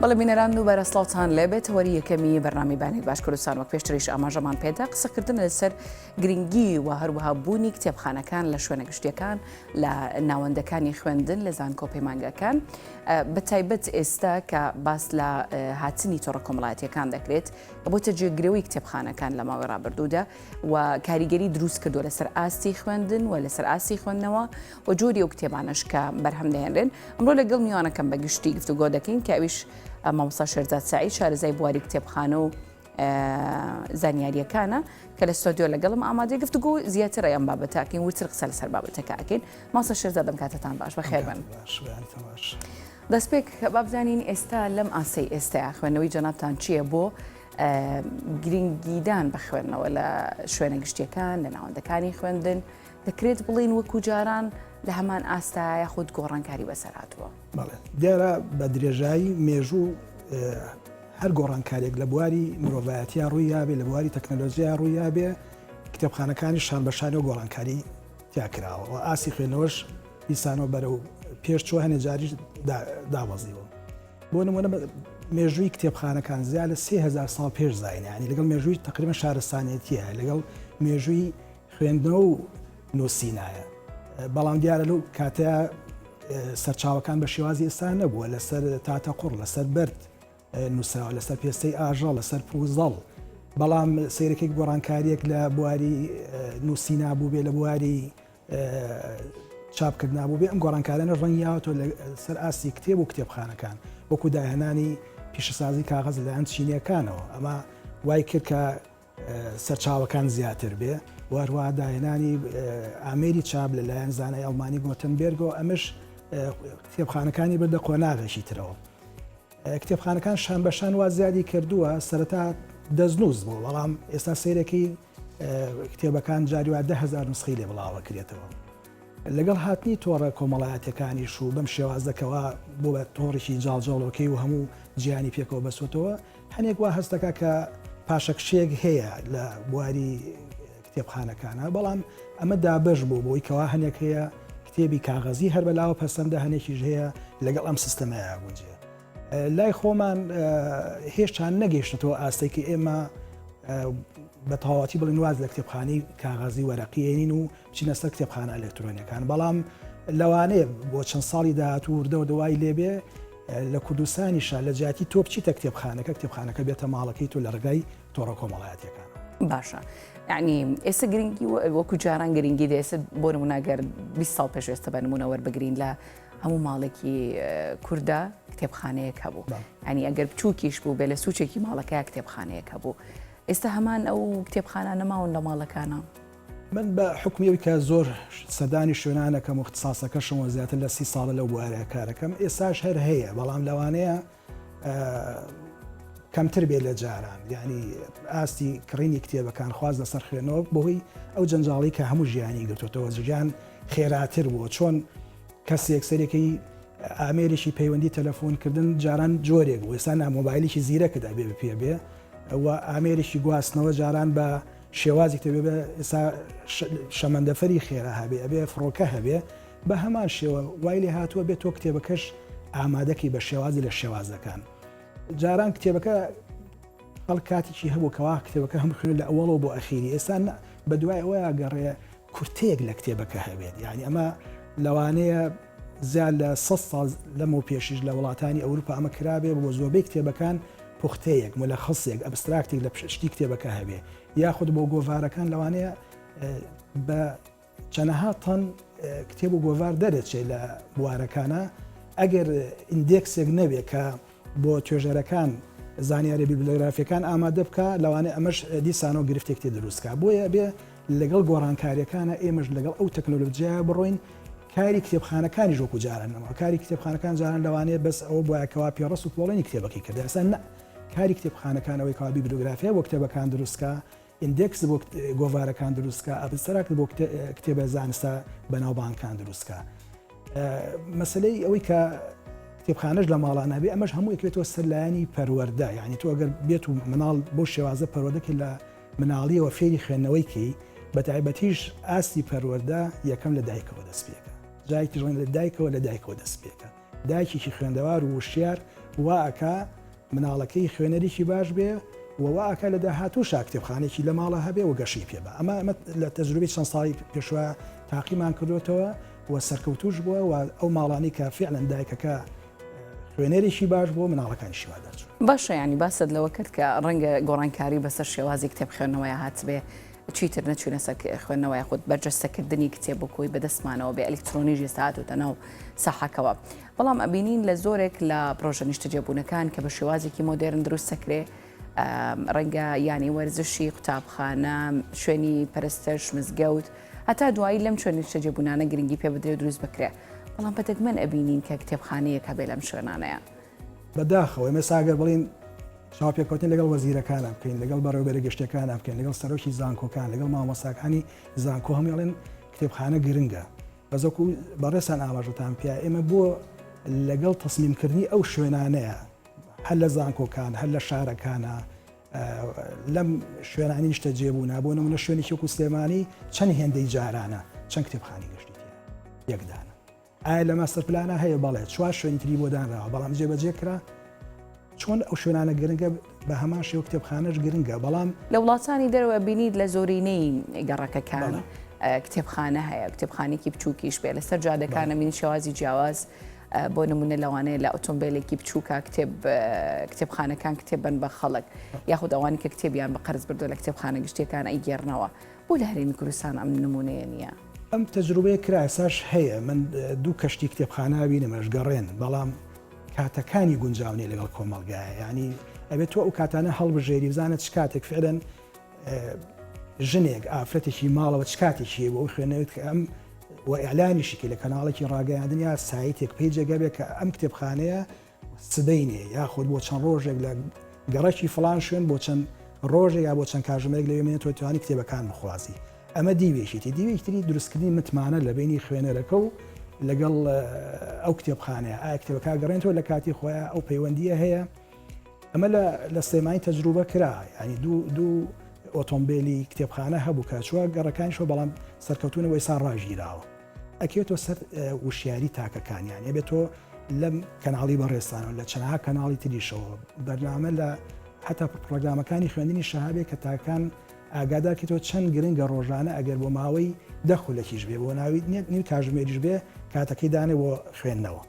بەڵێ بینەران و بەرە سڵاوتان لێبێت وەری یەکەمی بەرنامی بانێک باش کوردستان وەک پێشتریش ئاماژەمان پێدا قسەکردن لەسەر گرنگی و هەروەها بوونی کتێبخانەکان لە شوێنە گشتیەکان لە ناوەندەکانی خوێندن لە زانکۆ پەیمانگەکان بە تایبەت ئێستا کە باس لە هاتنی تۆڕە کۆمەڵایەتیەکان دەکرێت بۆتە جێگرەوەی کتێبخانەکان لە ماوەی ڕابردوودا و کاریگەری دروست کردووە لەسەر ئاستی خوێندن و لەسەر ئاستی خوێندنەوە و جۆری ئەو کتێبانەش کە بەرهەم دەهێنرێن ئەمڕۆ لەگەڵ میوانەکەم بە گشتی گفتوگۆ دەکەین کە ئەویش مامۆستا شێرزاد سەعید شارەزای بواری کتێبخانە و زانیاریەکانە کە لە ستۆدیۆ لەگەڵم ئامادەی گفتوگۆ زیاتر ئەم بابەتاکەین وتر قسە لەسەر بابەتەکە ئەکەین. مامۆستا شێرزاد دەم کاتتان باش بەخێر بن. دەستپێک بابزانین ئێستا لەم ئاسەی ئێستایا خوێندنەوەی جەنابتان چییە بۆ گرنگیدان بە خوێندنەوە لە شوێنە گشتیەکان لە ناوەندەکانی خوێندن دەکرێت بڵین وەکو جاران لە هەمان ئاستایە خود گۆڕانکاری بەسەر هاتووە؟ بەڵێ دیارە بە درێژایی مێژوو هەر گۆڕانکارێک لە بواری مرۆڤایەتیان ڕووی یابێ لە بواری تەکنەلۆژیای ڕووی یابێ کتێبخانەکانی شان بەشانی و گۆڕانکاری تیاکراوە و ئاسی خوێنەوەش دیسانەوە بەرەو پێشچوە هەنێ جاریش داوەزیەوە. بۆ نمونە مێژووی کتێبخانەکان زیاد لە 3000 ساڵ پێش زاینە، ینی لەگەڵ مێژووی تقریبا شارستانیەتیە، لەگەڵ مێژووی خوێندنەوە و نووسینایە. بەڵام دیارە لەو کاتەیە سەرچاوەکان بە شێوازی ئێستا نەبووە، لەسەر تاتە قوڕ، لەسەر بەرد نووسراوە، لەسەر پێستەی ئاژەڵ، لەسەر پوزەڵ. بەڵام سەیرەکەی گۆڕانکاریەک لە بواری نووسینا بوو بێ، لە بواری چاپکردنا بوو بێ، ئەم گۆڕانکارانە ڕەنگیاوەتەوە لەسەر ئاسی کتێب و کتێبخانەکان وەکو داهێنانی پیشەسازی کاغەز لەلایەن چینیەکانەوە. ئەمە وای کرد کە سەرچاوەکان زیاتر بێ، وهروە داهێنانی ئامێری چاپ لەلایەن زانای ئەڵمانی گۆتنبێرگەوە، ئەمەش کتێبخانەکانی بردە قۆناغێکی ترەوە. کتێبخانەکان شان بەشان وا زیادی کردووە، سەرەتا دەستنووس بوو، بەڵام ئێستا سەیرەکەی کتێبەکان جاریوا 10,000 نسخەی لێ بڵاوە کرێتەوە. لەگەڵ هاتنی تۆڕە کۆمەڵایەتیەکانیش و بەم شێوازەکەەوە بۆ بە تۆڕێکی جاڵجاڵۆکەی و هەموو جیهانی پێکەوە بەسوتەوە، هەنێک وا هەستەکە کە پاشەکشەیەک هەیە لە بواری کتێبخانەکانە، بەڵام ئەمە دابەش بوو بۆی کەوا هەنێک هەیە کتێبی کاغەزی هەر بەلاوە پەسەندە، هەنێکیش هەیە لەگەڵ ئەم سیستەمەیە گونجێ. لای خۆمان هێشتا نەگەیشتەوە ئاستێکی ئێمە بە تەواوەتی بڵین واز لە کتێبخانەی کاغەزی وەرەقیێنین و بچینە سەر کتێبخانە ئەلکترۆنیەکان. بەڵام لەوانەیە بۆ چەند ساڵی داهاتوو وردەوە دوای لێبێ لە کوردستانیشە لە جیاتی تۆ بچیتە کتێبخانەکە بێتە ماڵەکەی تو لە ڕگای تۆڕە کۆمەڵایەتیەکان. باشە، یعنی ئێستا گرنگی وەکو جاران گرنگی ئێستا بۆ نمونەگەر 20 ساڵ پێش ئێستا بە نمونە وەربگرین لە هەموو ماڵێکی کووردا کتێبخانەیەک هەبوو، ینی ئەگەر بچووکیش بوو بێ لە سوچێکی ماڵەکەی کتێبخانەیەک هەبوو. ئێستا هەمان ئەو کتێبخانە نەماون لە ماڵەکانە. من بە حکومیەوەی کە زۆر سەردانی شوێنانەکەم و اختصاسەکەشمەوە زیاتر لە 30 ساڵە لەو بوارەیە کارەکەم، ئێستاش هەر هەیە، بەڵام لەوانەیە کەمتر بێت لە جاران. یعنی ئاستی کڕینی کتێبەکان خواز لەسەر خوێنەوە بەهۆی ئەو جەنجاڵی کە هەموو ژیانی گرتوتەوە، ژیان خێراتر بووە. چۆن کەسێک سەرێکی ئامێرێکی پەیوەندی تەلەفۆنکردن جاران جۆرێک بوو، ئێستا مۆبایلێکی زیرەکەدا بێ پێ بێ، و ئامێرێکی گواستنەوە جاران بە شێوازی تەبێ بە ئێستا شەمەندەفەری خێرا هەبێ، ئەبێ فڕۆکە هەبێ، بە هەمان شێوە وای لێ هاتووە بێت تۆ کتێبەکەش ئامادەکی بە شێوازی لە شێوازەکان. جاران کتێبەکە هەڵ کاتێکی هەبوو کەوا کتێبەکە هەم خوێن لە ئەوڵەوە بۆ ئەخیری، ئێستا بە دوای ئەوەیە گەڕێ کورتەیەک لە کتێبەکە هەبێت. یعنی ئەمە لەوانەیە زیاد لە 100 ساڵ لەمەوە پێشیش لە وڵاتانی ئەوروپا ئەمە کرابێ بۆ زۆربەی کتێبەکان پوختەیەک مولەخەسێک ئەبستراکتێک لە پشتی کتێبەکە هەبێ، یاخود بۆ گۆڤارەکان لەوانەیە بە چەنەها تەن کتێب و گۆڤار دەرەچێت لە بوارەکانە. ئەگەر ئیندێکسێک نەبێت کە بۆ توێژەرەکان زانیاری بیبلیۆگرافیەکان ئامادە بکە، لەوانەیە ئەمەش دیسانەوە گرفتێکی دروستکە. بۆیە بێ لەگەڵ گۆڕانکاریەکانە ئێمەش لەگەڵ ئەو تەکنۆلۆژیایە بڕۆین کاری کتێبخانەکانی ژۆکو جارانەوە. کاری کتێبخانەکان جاران لەوانەیە بەس ئەوە بۆیەکەوا پێڕست و پۆڵێنی کتێبەکەی کرد. ئەستا کاری کتێبخانەکانەوەی کەوا بیبلیۆگرافیا بۆ کتێبەکان دروستکە، ئیندێکس بۆ گۆڤارەکان دروستکە، ئەبستراکت بۆ کتێبە زانستە بەناوبانگەکان دروستکە. مەسلەی ئەوەی کە کتێبخانەش لە ماڵانە بێ، ئەمەش هەموو یەکێتەوە سەرلایەنی پەروەردە. یعنی تۆ ئەگەر بێت و مناڵ بۆ شێوازە پەروەردەکەی لە مناڵیەوە فێری خوێندنەوەیکی، بە تایبەتیش ئاستی پەروەردە یەکەم لە دایکەوە دەست پێکە، جایکی ڕوون لە دایکەوە دەست پێکە. دایکێکی خوێندەوار و وشیار واکە مناڵەکەی خوێنەرێکی باش بێ وواکە لە داهاتوو کتێبخانێکی لە ماڵە هەبێ و گەشی پێ بە ئەمە لە تەجروبی چەند ساڵی پێشوە تاقیمان کردوێتەوە و سەرکەوتوش بووە و ئەو ماڵانی کە فعلەن دایکەکە خوێنەرێکی باش بۆ مناڵەکانی شیواداچوو. باشە ینی باست لەوە کرد کە ڕەنگە گۆڕانکاری بەسەر شێوازی کتێب خوێندنەوەی هات بێ چیتر نەچوونە سەر خوێندنەوەی خودت بەرجەستەکردنی کتێب بکۆی بەدەستمانەوە بێ ئەلکترۆنیژی ساعتوتە ناو ساحەکەوە. بەڵام ئەبینین لە زۆرێک لە پرۆژە نیشتەجێبوونەکان کە بە شێوازێکی مۆدێرن دروست سەکرێ ڕەنگە ینی وەرزشی قوتابخانە شوێنی پەرستەش مزگەوت هەتا دوایی لەم شوێنی نیشتەجێبوونانە گرنگی پێ بدرێ دروست بکرێ. بەڵام بەدەگمەن ئەبینین کە کتێبخانەیەک هەبێ لەم شوێنانەیە. بەداخەوە ئێمە ساگەر بڵین چاوپێکوتین لەگەڵ وەزیرەکانە بکەین لەگەڵ بەڕێوەبەرە گەشتەکانە بکەین لەگەڵ سەرۆکی زانکۆکان لەگەڵ مامۆستاکانی زانکۆ هەموڵێن کتێبخانە گرنگە بەزەکو بەڕێسان ئاماژەتان پێ ئێمە بۆ لەگەڵ تەسمیمکردنی ئەو شوێنانەیە هەر لە زانکۆکان هەر لە شارەکانە لەم شوێنانی نیشتە جێبوونا بۆ نمونە شوێنی وەکو سلێمانی چەند هێندەی جارانە چەند کتێبخانی گەشتی یەکدانە ئایا لە ماستەر پلانە هەیە بەڵێ چوار شوێنی تری بۆ دانراوە بەڵام جێبەجێ کرا چۆن ئەو شوێنانە گرنگە بە هەمان شێوە کتێبخانەش گرنگە بەڵام لە وڵاتانی دەرەوە بینیت لە زۆرینەی گەڕەکەکان کتێبخانە هەیە کتێبخانێکی بچووکیش بێ لەسەر جادەکانە بینی شێوازی جیاواز بۆ نمونە لەوانەیە لە ئۆتۆمبیلێکی بچووکە کتێبخانەکان کتێبن بە خەڵک یاخود ئەوانی کە کتێبیان بە قەرز بردو لە کتێبخانە گشتیەکان ئەیگێڕنەوە بۆ لە هەرێمی کوردستان ئەم نمونەیە نییە. ئەم تەجروبەیە کراساش هەیە من دوو کەشتی کتێبخانە بینەمەش گەڕێن بەڵام کاتەکانی گونجاونی لەگەڵ کۆمەڵگایە ینی ئەبێت تۆ ئەو کاتانە هەڵبژێری بزانێت چ کاتێک فعلەن ژنێک ئافرەتێکی ماڵەوە چ کاتێکی بۆ خوێنەوێت کە ئەم و ئەعلانیشیکی لە کەناڵێکی ڕاگەیاندنیا سایتێک پێی جێگەبێت کە ئەم کتێبخانەیە سبەینێ یاخود بۆ چەند ڕۆژێک لە گەڕەکی فلان شوێن بۆ چەند ڕۆژێک یا بۆ چەند کاژمێک لەوێ تۆ توانی کتێبەکان بخوازی. ئەمە دیوێشیتی دیوێکتری دروستکردنی متمانە لە بینی خوێنەرەکە و لەگەڵ ئەو کتێبخانەیە ئایا کتێبەکە گەڕێنەوە لە کاتی خۆیان ئەو پەیوەندیە هەیە. ئەمە لە سلێمانی تەجروبە کرا ینی دوو ئۆتۆمبیلی کتێبخانە هەبوو کە چووە گەڕەکانیشەوە بەڵام سەرکەوتونەوەی سا ڕاژگیراوە ئەکێتەوە سەر وشیاری تاکەکانیان ێبێت تۆ لەم کەناڵی بەڕێستانەوە لە چەندها کەناڵی تریشەوە بەرنامە لە حتا پرۆگرامەکانی خوێندنی شەهابێت کە تاکان ئاگادارکەوە چەند گرنگە ڕۆژانە ئەگەر بۆ ماوەی دەخولەکیش بێ بۆ ناوی نیو کاژمێریش بێ کاتەکەی دانێ بۆ خوێندنەوە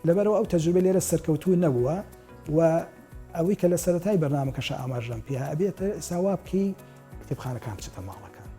لەبەرەوە ئەو تەجروبە لێرە سەرکەوتوو نەبووە و ئەوەی کە لە سەرەتای بەرنامەکەش ئاماژەم پێ ئەبێتە ساوا بکەی کتێبخانەکان بچێتە ماڵەکان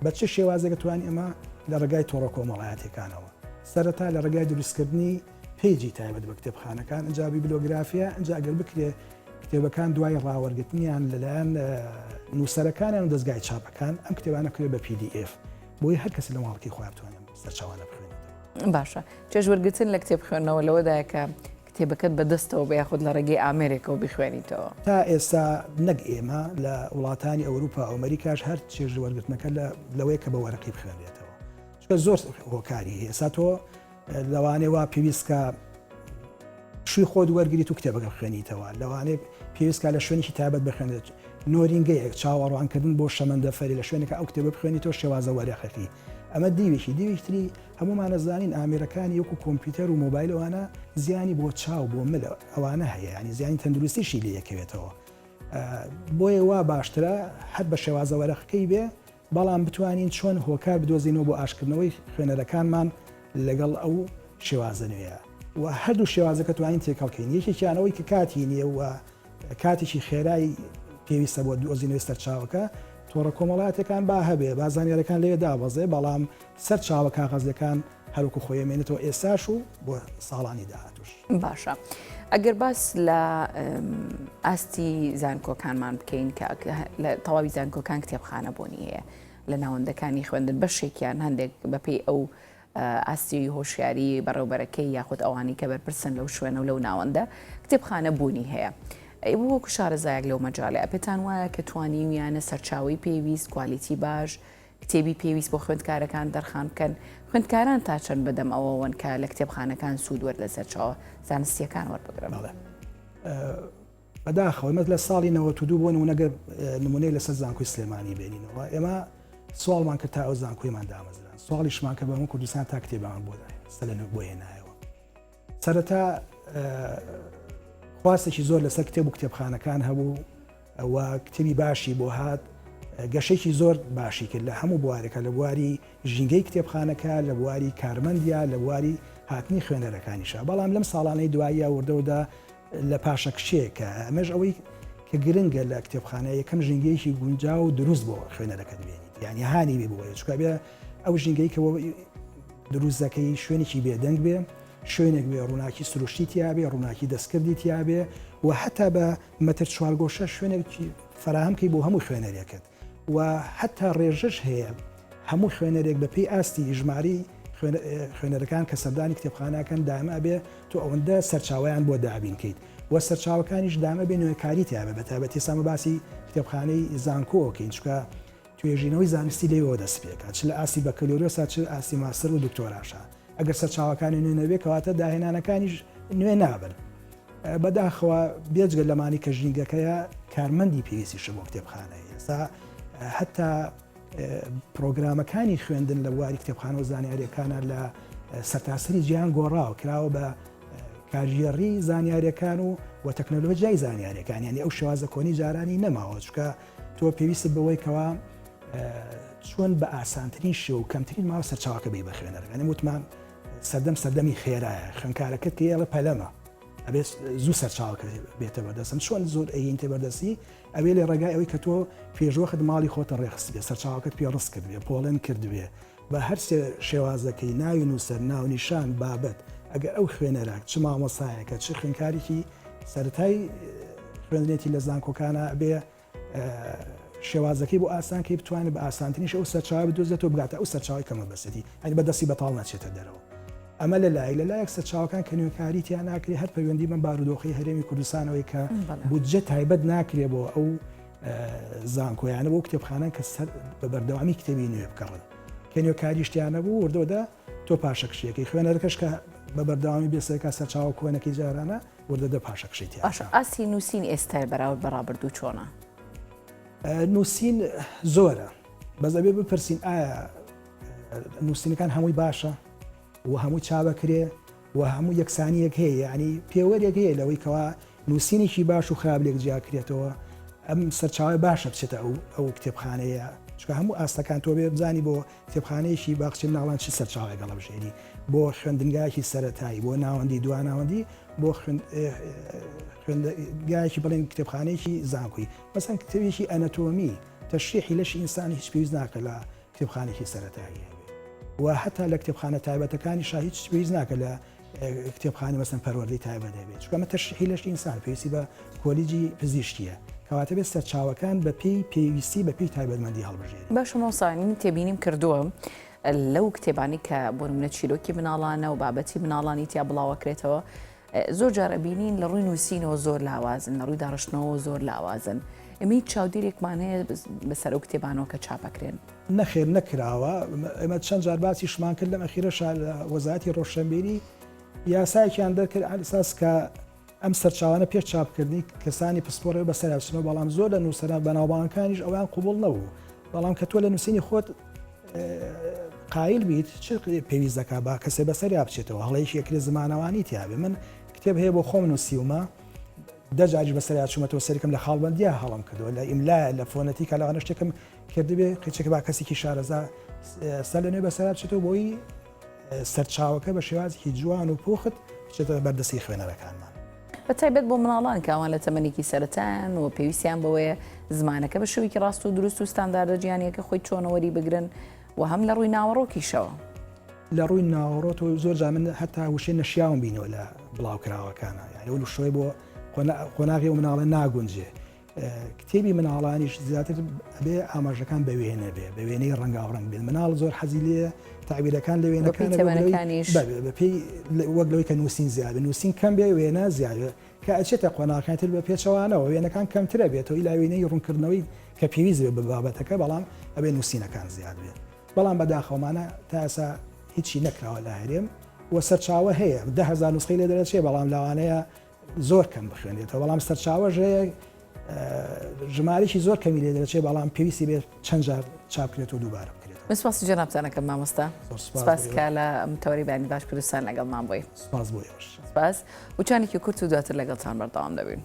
بە چه شێوازێک توانی ئەمە لە ڕێگای تۆڕە کۆمەڵایەتەکانەوە سەرەتا لە ڕێگای دروستکردنی پێیجی تایبەت بە کتێبخانەکان ئەنجابی بلۆگرافیا ئەنجا ئەگەر بکرێ کتێبەکان دوای ڕاوەرگرتنیان لەلایەن نووسەرەکانیان و دەستگای چاپەکان ئەم کتێبانە کرێ بە PDF بۆی هەر کەسی لە ماڵکی خۆیان بتوانێت سەرچاوانە بخوێنێتەوە. باشە چێژوەرگرتن لە کتێب خوێندنەوە لەوەدایە کە کتێبەکەت بەدەستەوە بە یاخود لە ڕێگەی ئامێریکەوە بخوێنیتەوە تا ئێستا نەک ئێمە لە وڵاتانی ئەوروپا ئەمریکاش هەر چێژوەرگرتنەکە لەوەیە کە بە وەرەقی بخوێنێتەوە چکە زۆر هۆکاری ئێستا تۆ لەوانێ وا پێویستکە شووی خۆت وەرگریت و کتێبەکە بخوێنیتەوە لەوانێ پێویستکە لە شوێنێکی تایبەت بخوێنێت نۆرینگەیەک چاوەڕوانکردن بۆ شەمەندەفەری لە شوێنێکە ئەو کتێبە بخوێنیتەوە شێوازە وەرەقەکەی ئەمە دیوێشتری هەمومانە زانین ئامێرەکانی یەکو کۆمپیوتەر و مۆبایلەوانە زیانی بۆ چاو بۆ ملە ئەوانە هەیە ینی زیانی تەندروستیشی لێ یەکەوێتەوە بۆیە وا باشترە هەر بە شێوازە وەرەقەکەی بێ بەڵام بتوانین چۆن هۆکار بدۆزینەوە بۆ ئاشکردنەوەی خوێنەرەکانمان لەگەڵ ئەو شێوازە نوێیە و هەردوو شێوازەکە توانین تێکەڵکەین یەکێکیانەوەی کە کاتی نییە و کاتێکی خێرایی پێویستە بۆ دۆزینەوەی سەرچاوەکە تۆڕە کۆمەڵایەتەکان با هەبێ بازانیارەکان لێ دابەزێ بەڵام سەر چاوە کاغەزەکان هەروکو خۆیمێنێتەوە ئێساش و بۆ ساڵانی داهاتوش. باشە ئەگەر باس لە ئاستی زانکۆکانمان بکەین کە تەواوی زانکۆکان کتێبخانە بۆنی هەیە لە ناوەندەکانی خوێندن بەشێکیان هەندێک بەپێی ئەو ئاستی هۆشیاری بەڕێوبەرەکەی یاخود ئەوانی کە بەرپرسن لەو شوێنە و لەو ناوەندە کتێبخانە بوونی هەیە. وەکو شارەزایەک لەو مەجاالێ ئەپێتان وایە کە توانی ویانە سەرچاوی پێویست کوالیتی باش کتێبی پێویست بۆ خوێندکارەکان دەرخان بکەن خوێندکاران تا چەند بەدەم ئەوەوەن کە لە کتێبخانەکان سوود وەرە سەرچاوە زانستیەکان وەربگرن. بەداخەوە مەت لە ساڵی 92 بۆ نمونەگەر نمونەی لەسەر زانکۆی سلێمانی بێنینەوە ئێمە سوالمان کرد تا ئەو زانکۆیمان دامەزران سواڵیشمان کە بەمە کوردستان تا کتێبان بۆ سەلەن بۆ هێنایەوە سەرەتا خواستێکی زۆر لەسەر کتێب و کتێبخانەکان هەبوو ئەوە کتێبی باشی بۆ هات گەشێکی زۆر باشی کرد لە هەموو بوارێکە لە بواری ژینگەی کتێبخانەکە لە بواری کارمەندیا لە بواری هاتنی خوێنەرەکانیشە بەڵام لەم ساڵانەی دواییە وردەودا لە پاشەکشەیەکە ئەمەش ئەوەی کە گرنگە لە کتێبخانە یەکەم ژینگەیەکی گونجاو و دروست بۆ خوێنەرەکە بێنیت یعنی هانی بێ بۆیە چکە بێ ئەو ژینگەی کە دروست دەکەی شوێنێکی بێدەنگ بێ شوێنێک بێ ڕووناکی سروشتی تیاابێ ڕووناکی دەستکردی تیاابێ و حتا بە مەتر چوارگۆشە شوێنێکی فراهەمکەی بۆ هەموو خوێنەرێکت و حتا ڕێژش هەیە هەموو خوێنەرێک بە پێی ئاستی ژماری خوێنەرەکان کە سەردانی کتێبخانەکەن دامە بێ تۆ ئەوەندە سەرچاویان بۆ دابینکەیت و سەرچاوەکانیش دامە بێ نوێکاری تیاابێ بە تابەتی سامە باسی کتێبخانەی زانکۆکەین چکە توێژینەوەی زانستی لێەوە دەست پێکات چ لە ئاسی بەکەلۆرۆسا چ ئاسی ماسر و دکتۆراشە ئەگەر سەرچاوەکانی نوێ نەبێ کەواتە داهێنانەکانیش نوێ نابن بەداخەوە بێجگە لەمانی کە ژینگەکەیە کارمەندی پێویستیشە بۆ کتێبخانەیە ئێستا حتا پرۆگرامەکانی خوێندن لە بواری کتێبخانە و زانیاریەکانە لە سەرتاسەری جیهان گۆڕاوە کراوە بە کاژێڕی زانیاریەکان و تەکنۆلۆژیای زانیاریەکان یعنی ئەو شێوازە کۆنی جارانی نەماوە چکە تۆ پێویست بەوەی کەوا چۆن بە ئاسانترین شێ و کەمترین ماوە سەرچاوەکە بێ بە خوێنەرەکان وتمان سەردەمی خێرایە خوێنکارەکەت کە ئێڵە پەلەمە ئەبێ زوو سەرچاوەکە بێتە بەردەستم چۆن زۆر ئەین تێ بەردەستی ئەوێ لێ ڕێگای ئەوەی کە تۆ پێشوەخت ماڵی خۆتە ڕێخست بێ سەرچاوەکەت پێ ڕست کرد بێ پۆڵێن کردوێ بە هەر شێوازەکەی ناوی نووسەر ناونیشان بابەت ئەگەر ئەو خوێنەرە چ مامۆسایەکە چ خوێنکارێکی سەرەتای خوێندنێتی لە زانکۆکانە بێ شێوازەکەی بۆ ئاسانکەی بتوانێت بە ئاسانترینش ئەو سەرچاوی بدۆزێتەوە بگاتە ئەو سەرچاوی کەمە بەسەتی ئەنی بەدەستی بەتاڵ ناچێتە دەرەوە ئەمە لەلایەک سەرچاوەکان کە نوێکاری تیان ناکرێت هەر پەیوەندی من بارودۆخی هەرێمی کوردستانەوەی کە بودجە تایبەت ناکرێت بۆ ئەو زانکۆیانە بۆ کتێبخانە کە بە بەردەوامی کتێبی نوێ بکڕن کە نوێکاریشتیانە بوو وردۆدا تۆ پاشەکشیەکەی خوێنەرەکەش کە بە بەردەوامی بێسەکە سەرچاوە کۆنەکەی جارانە وردەدە پاشەکشیتی ئاسی نووسین ئێستا بەڕابردوو چۆنە نووسین زۆرە بەزەبێ بپرسین ئایا نووسینەکان هەمووی باشە و هەموو چاوەکرێ و هەموو یەکسانیەک هەیە ینی پێوەرێک هەیە لەوەی کەوا نووسینێکی باش و خراپلێک جیاکرێتەوە ئەم سەرچاوی باشە بچێتە ئەو کتێبخانەیە چکە هەموو ئاستەکان تۆ بێ بزانی بۆ کتێبخانەیەکی باخچی ناوان چ سەرچاوی گەڵەبژێنی بۆ خوێندنگایکی سەرەتایی بۆ ناوەندی دواناوەندی بۆ خوێندگایکی بڵێن کتێبخانەیەکی زانکۆی مەسەن کتێبێکی ئەنەتۆمی تەشریحی لەشی ئینسانی هیچ پێویست ناکە لە کتێبخانێکی سەرەتایی و حتا لە کتێبخانە تایبەتەکانی هیچ پێویست ناکە لە کتێبخانە مەسەن پەروەردەی تایبەت دەبێت چکەمە تەشریحی لەشی ئینسان پێویستی بە کۆلیجی پزیشکیە کەواتە بێت سەرچاوەکان بە پێی پێویستی بە پێی تایبەتمەندی هەڵبژێت باش مۆساین تێبینیم کردووە لەو کتێبانی کە بۆ نمونە چیرۆکی مناڵانە و بابەتی مناڵانی تیا بڵاوەکرێتەوە زۆر جارە بینین لە ڕووی نووسینەوە زۆر لاوازن لە ڕووی داڕشتنەوە زۆر لاوازن ئەمە چاودێرێکمان هەیە بەسەر ئەو کتێبانەوە کە چاپەکرێن نەخێر نەکراوە ئەمە چەند جار باسیشمان کرد لەم ئەخیرەشە لە وەزارەتی ڕۆشنبیری یاسایەکیان دەرکرد ئەساس کە ئەم سەرچاوانە پێش چاپکردنی کەسانی پسپۆڕێ بەسەرچنەوە بەڵام زۆر لە نووسەران بەناوبانەکانیش ئەویان قوبوڵ نەبوو بەڵام کە تۆ لە نووسینی خۆت قایل بیت چ پێویست دەکا با کەسێ بەسەر بچێتەوە هەڵەیەکی یەکرێ زمانەوانی تیاابێ من کتێب هەیە بۆ خۆم نووسیومە دەجاجی بەسەر چوومەتەوە سەرکەم لە خاڵبندیە هەڵم کردەوە لە ئیملا لە فۆنەتی کە لەوانە شتێکم کردبێ قچێک با کەسێکی شارەزا سەر لە نوێ بەسەر بچێتەوە بۆی سەرچاوەکە بە شێوازی جوان و پوخت بچێتە بەردەستی خوێنەرەکانمان بە تایبەت بۆ مناڵان کاوان لە تەمەنێکی سەرەتان و پێویستیان بەوەیە زمانەکە بە شێوەیەکی ڕاست و دروست و ستانداردە جیهانیەکە خۆی چۆنەوەری بگرن و هەم لە ڕووی ناوەڕۆکیشەوە لە ڕووی ناوەڕۆت و زۆر جا من هەتا وشێ نەشیاوم بینەوە لە بڵاوکراوەکانە یعنی ئەو شوێ بۆ قۆناغی و مناڵە ناگونجێ کتێبی مناڵانیش زیاتر بێ ئاماژەکان بە وێنە بێ بە وێنەی ڕەنگاوڕەنگ بێت مناڵ زۆر حەزی لێ تعبیرەکان لە وێنەکانیش بەپێی وەک لەوەی کە نووسین زیاد نووسین کەم بێ وێنە زیادە کە ئەچێتە قۆناغەکانتر بە پێچەوانەوە وێنەکان کەمترە بێتەوە لا وێنەی ڕوونکردنەوەی کە پێویست بێ بە بابەتەکە بەڵام ئەبێ نووسینەکان زیاد بێت بەڵام بەداخەومانە تا ئێستا هیچی نەکراوە لە هەرێم و سەرچاوە هەیە 10,000 نوسخەی لێ دەرەچێ بەڵام لەوانەیە زۆر کەم بخوێنێتەوە بەڵام سەرچاوەژ هەیە ژمارەی زۆر کەمی لێ دەرەچێ بەڵام پێویستی بێت چەند جار چاپکرێت و دووبارە بکرێت مسپاسی جەنابتانەکەم مامۆستا سپاس کە لە تەوەری بەیانی باش کوردستان لەگەڵمان بووی سپاس بۆ ئێوەش سپاس وچانێکی کورت و دواتر لەگەڵتان بەردەوام دەبین.